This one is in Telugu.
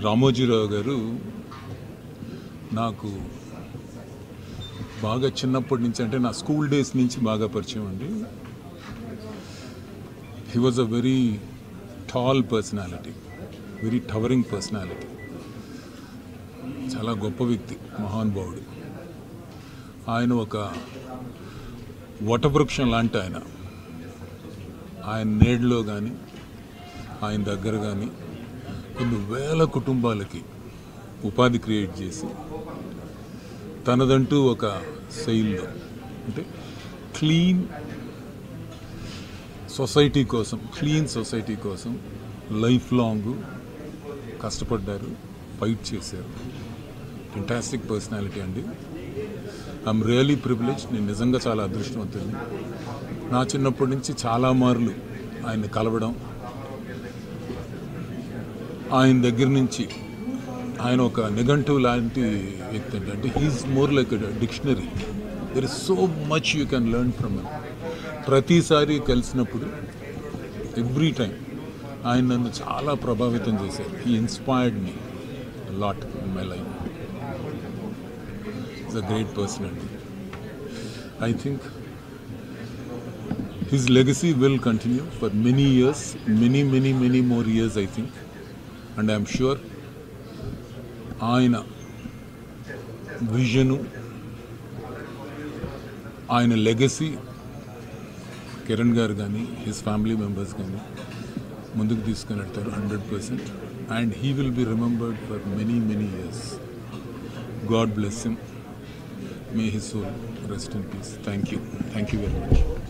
రామోజీరావు గారు నాకు బాగా చిన్నప్పటి నుంచి, అంటే నా స్కూల్ డేస్ నుంచి బాగా పరిచయం అండి. He was a very tall personality, very towering personality. చాలా గొప్ప వ్యక్తి, మహానుభావుడు. ఆయన ఒక వటవృక్షం లాంటి ఆయన నీడలో కానీ ఆయన దగ్గర కానీ కొన్ని వేల కుటుంబాలకి ఉపాధి క్రియేట్ చేసి తనదంటూ ఒక శైలిలో, అంటే క్లీన్ సొసైటీ కోసం లైఫ్ లాంగ్ కష్టపడ్డారు, ఫైట్ చేశారు. ఫెంటాస్టిక్ పర్సనాలిటీ అండి. I'm really privilege. నేను నిజంగా చాలా అదృష్టవంతుడిని. నా చిన్నప్పటి నుంచి చాలా మార్లు ఆయన్ని కలవడం, ఆయన దగ్గర నుంచి, ఆయన ఒక నిఘంటువు లాంటి వ్యక్తి అండి. అంటే he is more like dictionary. There is so much you can learn from him. ప్రతిసారి కలిసినప్పుడు, ఎవ్రీ టైం ఆయన నన్ను చాలా ప్రభావితం చేశారు. He inspired me lot in my life. Is a great person అండి. I think his legacy will continue for many years, many more years, I think. And I am sure ఆయన విజను, ఆయన లెగసీ కిరణ్ గారు కానీ హిస్ ఫ్యామిలీ మెంబర్స్ కానీ ముందుకు తీసుకుని వెళ్తారు 100%. And he will be remembered for many years. God bless him. May his soul rest in peace. Thank you very much.